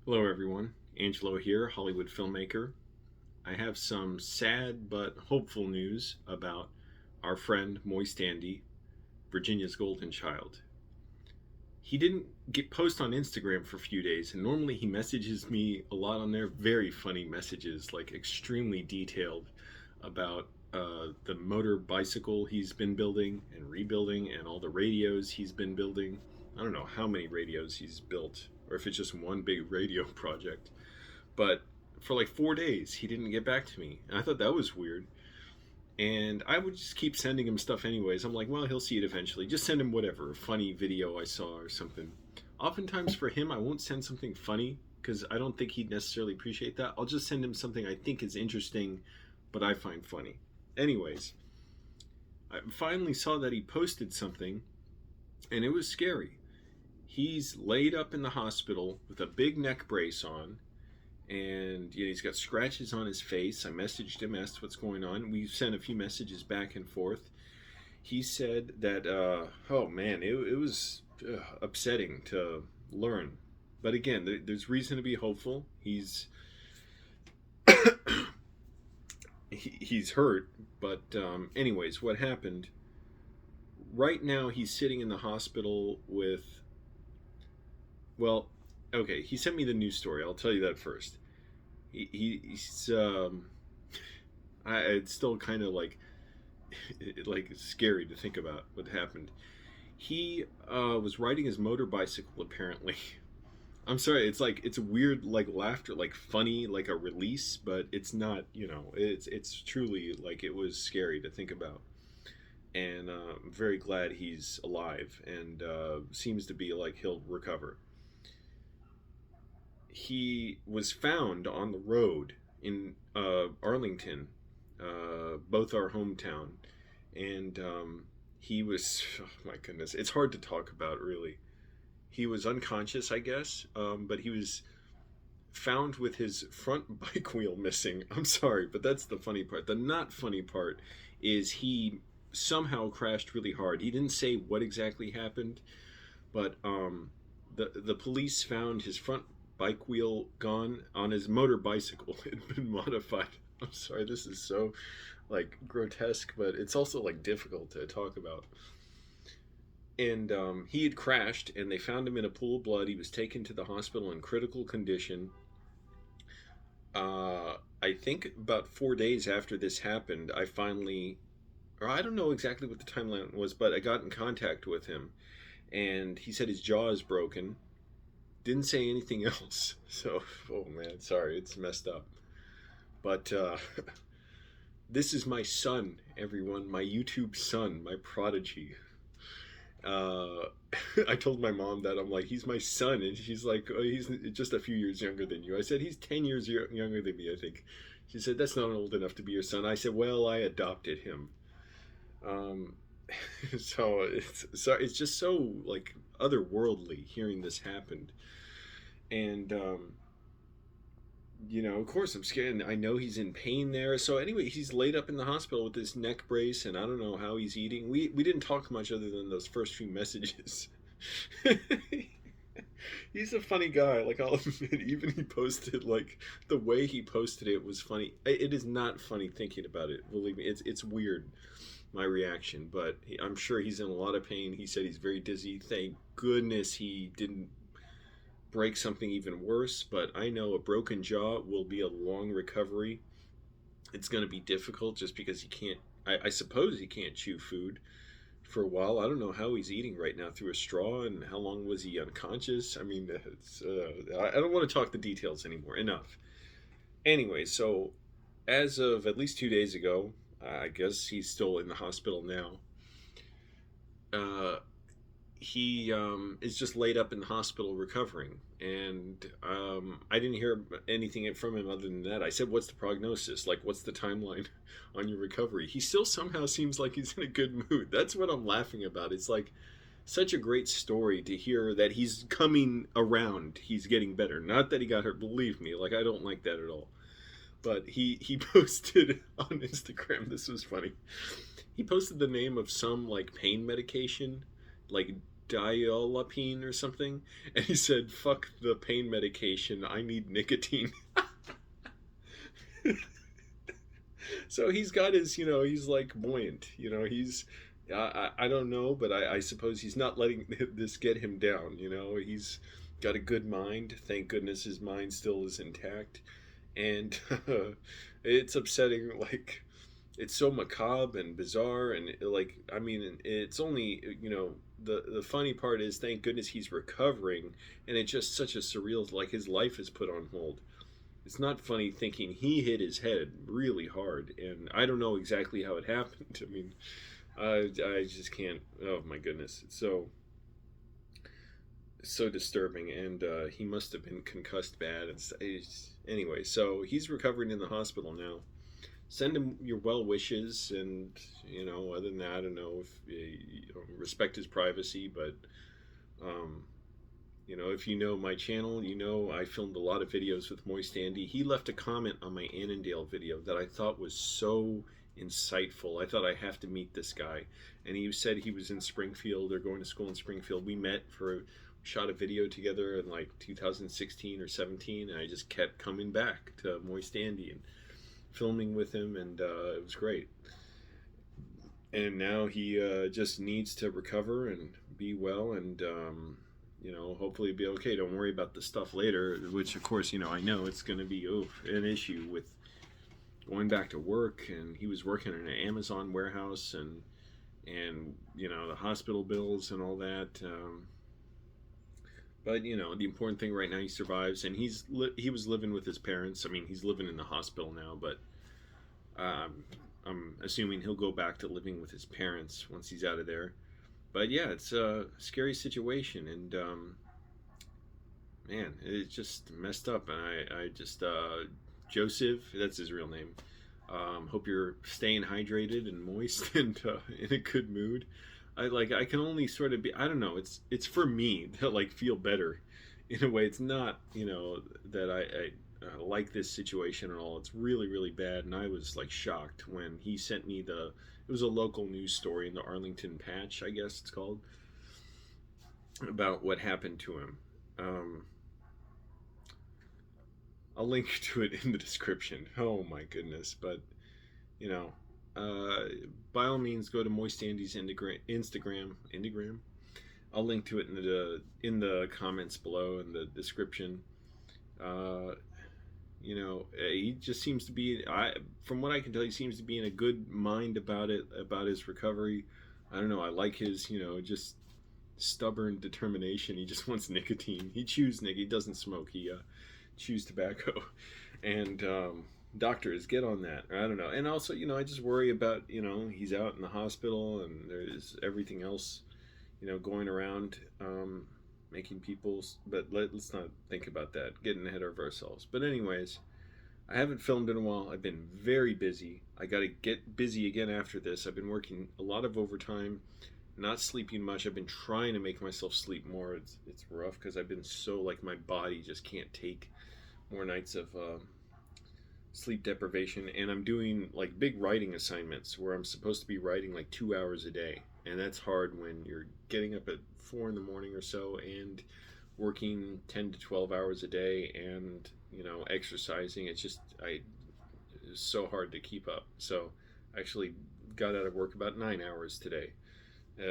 Hello, everyone. Angelo here, Hollywood filmmaker. I have some sad but hopeful news about our friend Moist Andy, Virginia's golden child. He didn't get post on Instagram for a few days, and normally he messages me a lot on there. Very funny messages, like extremely detailed about the motor bicycle he's been building and rebuilding, and all the radios he's been building. I don't know how many radios he's built, or if it's just one big radio project. But for like 4 days, he didn't get back to me. And I thought that was weird. And I would just keep sending him stuff anyways. I'm like, well, he'll see it eventually. Just send him whatever, a funny video I saw or something. Oftentimes for him, I won't send something funny because I don't think he'd necessarily appreciate that. I'll just send him something I think is interesting, but I find funny. Anyways, I finally saw that he posted something, and it was scary. He's laid up in the hospital with a big neck brace on, and he's got scratches on his face. I messaged him, asked what's going on. We sent a few messages back and forth. He said that, oh man, it was upsetting to learn. But again, there's reason to be hopeful. He's hurt, but anyways, what happened? Right now, he's sitting in the hospital with. Well, okay, he sent me the news story. I'll tell you that first. He's it's still kind of like scary to think about what happened. He was riding his motor bicycle apparently. I'm sorry, it's a weird like laughter, like funny, like a release, but it's not. It's truly like it was scary to think about. And I'm very glad he's alive and seems to be like he'll recover. He was found on the road in Arlington, both our hometown, and he was, oh my goodness, it's hard to talk about really. He was unconscious, I guess, but he was found with his front bike wheel missing. I'm sorry, but that's the funny part. The not funny part is he somehow crashed really hard. He didn't say what exactly happened, but the police found his front bike wheel gone on his motor bicycle. It had been modified. I'm sorry, this is so like grotesque, but it's also like difficult to talk about. And he had crashed, and they found him in a pool of blood. He was taken to the hospital in critical condition. I think about 4 days after this happened, I finally, or I don't know exactly what the timeline was, but I got in contact with him, and he said his jaw is broken. Didn't say anything else. So, oh man, sorry, it's messed up. But this is my son, everyone, my YouTube son, my prodigy. Uh, I told my mom that I'm like, he's my son, and she's like, oh, he's just a few years younger than you. I said he's 10 years younger than me, I think. She said that's not old enough to be your son. I said, well, I adopted him. Um, so it's just so like otherworldly hearing this happen, and of course I'm scared. And I know he's in pain there. So anyway, he's laid up in the hospital with this neck brace, and I don't know how he's eating. We didn't talk much other than those first few messages. He's a funny guy. Like I'll admit, even he posted like the way he posted it was funny. It is not funny thinking about it. Believe me, it's weird my reaction, but I'm sure he's in a lot of pain. He said he's very dizzy. Thank goodness he didn't break something even worse, but I know a broken jaw will be a long recovery. It's going to be difficult just because he can't, I suppose he can't chew food for a while. I don't know how he's eating right now through a straw, and how long was he unconscious. I mean, I don't want to talk the details anymore. Enough. Anyway, so as of at least 2 days ago, I guess he's still in the hospital now. Uh, he is just laid up in the hospital recovering, and I didn't hear anything from him other than that. I said, what's the prognosis, like what's the timeline on your recovery? He still somehow seems like he's in a good mood. That's what I'm laughing about. It's like such a great story to hear that he's coming around, he's getting better. Not that he got hurt, believe me, like I don't like that at all. But he posted on Instagram, this was funny, he posted the name of some like pain medication, like diolapine or something, and he said, "Fuck the pain medication. I need nicotine." So he's got his, he's like buoyant. He's, I don't know, but I suppose he's not letting this get him down. He's got a good mind. Thank goodness his mind still is intact. And it's upsetting. Like, it's so macabre and bizarre. And, like, I mean, it's only, the funny part is, thank goodness he's recovering. And it's just such a surreal, like, his life is put on hold. It's not funny thinking he hit his head really hard, and I don't know exactly how it happened. I mean, I just can't. Oh my goodness, it's so disturbing, and he must have been concussed bad. Anyway, so he's recovering in the hospital now. Send him your well wishes, and other than that, I don't know if respect his privacy, but. If you know my channel, I filmed a lot of videos with Moist Andy. He left a comment on my Annandale video that I thought was so insightful. I thought I have to meet this guy. And he said he was in Springfield, or going to school in Springfield. We met shot a video together in like 2016 or 17, and I just kept coming back to Moist Andy and filming with him, and it was great. And now he just needs to recover and be well, and hopefully be okay. Don't worry about the stuff later, which of course, I know it's going to be an issue with going back to work. And he was working in an Amazon warehouse, and the hospital bills and all that. But the important thing right now, he survives, and he was living with his parents. I mean, he's living in the hospital now, but I'm assuming he'll go back to living with his parents once he's out of there. But yeah, it's a scary situation, and man, it's just messed up. And I just Joseph, that's his real name. Hope you're staying hydrated and moist and in a good mood. I can only sort of be, I don't know, it's for me to like feel better in a way. It's not that I like this situation at all. It's really, really bad, and I was like shocked when he sent me it was a local news story in the Arlington Patch, I guess it's called, about what happened to him. I'll link to it in the description. Oh my goodness. But by all means, go to Moist Andy's Instagram. I'll link to it in the comments below, in the description. He just seems to be, from what I can tell, he seems to be in a good mind about his recovery. I don't know, I like his, just stubborn determination. He just wants nicotine. He chews nicotine. He doesn't smoke. He chews tobacco. And doctors, get on that. I don't know. And also, I just worry about, he's out in the hospital, and there's everything else, going around, making people, but let's not think about that, getting ahead of ourselves. But anyways, I haven't filmed in a while. I've been very busy. I got to get busy again after this. I've been working a lot of overtime, not sleeping much. I've been trying to make myself sleep more. It's rough because I've been so, like, my body just can't take more nights of sleep deprivation. And I'm doing like big writing assignments where I'm supposed to be writing like 2 hours a day, and that's hard when you're getting up at 4 in the morning or so and working 10 to 12 hours a day, and exercising. It's so hard to keep up. So I actually got out of work about 9 hours today,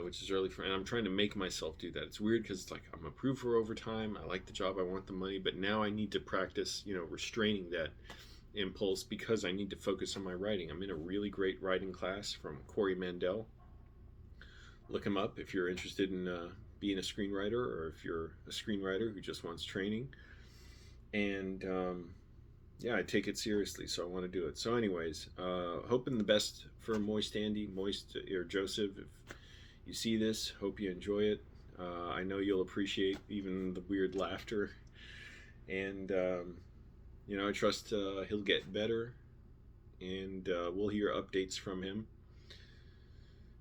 which is early and I'm trying to make myself do that. It's weird because it's like I'm approved for overtime. I like the job. I want the money, but now I need to practice, restraining that impulse, because I need to focus on my writing. I'm in a really great writing class from Corey Mandel. Look him up if you're interested in being a screenwriter, or if you're a screenwriter who just wants training. And yeah, I take it seriously, so I want to do it. So anyways, hoping the best for Moist Andy, or Joseph. If you see this, hope you enjoy it. I know you'll appreciate even the weird laughter. And I trust he'll get better, and we'll hear updates from him.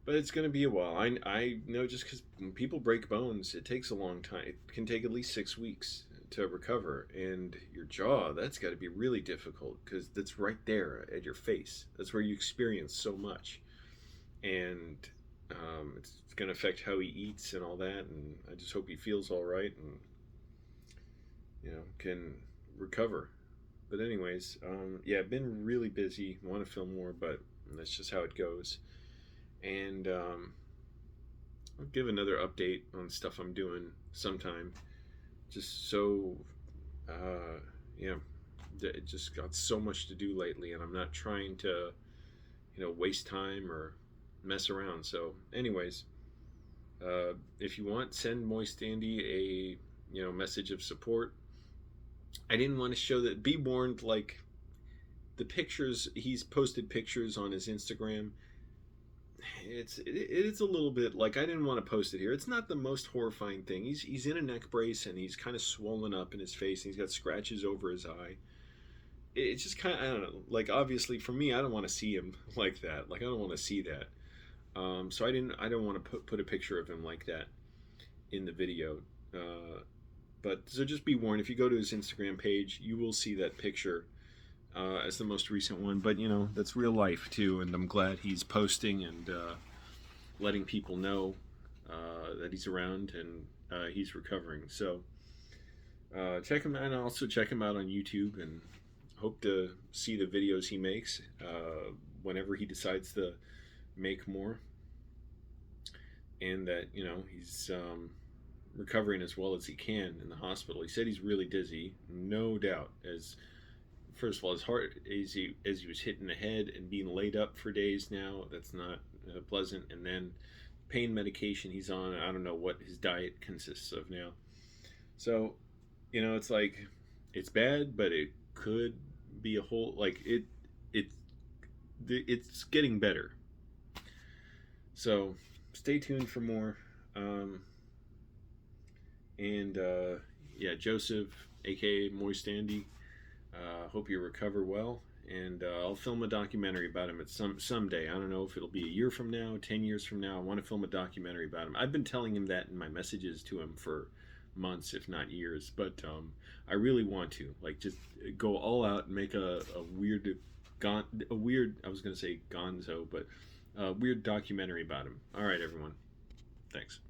But it's going to be a while. I know, just because when people break bones, it takes a long time. It can take at least 6 weeks to recover. And your jaw, that's got to be really difficult, because that's right there at your face. That's where you experience so much. And It's going to affect how he eats and all that, and I just hope he feels all right and can recover. But anyways, yeah, I've been really busy. I want to film more, but that's just how it goes. And I'll give another update on stuff I'm doing sometime. Just so, yeah, it just got so much to do lately, and I'm not trying to, waste time or mess around. So, anyways, if you want, send Moist Andy a message of support. I didn't want to show that. Be warned, like the pictures he's posted pictures on his Instagram. It's a little bit like I didn't want to post it here. It's not the most horrifying thing. He's in a neck brace and he's kind of swollen up in his face and he's got scratches over his eye. It's just kind of I don't know. Like obviously for me, I don't want to see him like that. Like I don't want to see that. So I don't want to put a picture of him like that in the video. But so just be warned, if you go to his Instagram page, you will see that picture as the most recent one. But that's real life too, and I'm glad he's posting and letting people know that he's around and he's recovering. So check him out, and also check him out on YouTube, and hope to see the videos he makes whenever he decides to make more, and that he's recovering as well as he can in the hospital. He said he's really dizzy, no doubt. As first of all, his heart as he was hitting the head and being laid up for days now. That's not pleasant. And then pain medication he's on. I don't know what his diet consists of now. So, it's like it's bad, but it could be a whole like it's getting better. So stay tuned for more. And yeah, Joseph, aka Moist Andy, hope you recover well. And I'll film a documentary about him at someday. I don't know if it'll be a year from now, 10 years from now. I want to film a documentary about him. I've been telling him that in my messages to him for months, if not years. But I really want to just go all out and make a weird, I was going to say gonzo, but a weird documentary about him. All right, everyone. Thanks.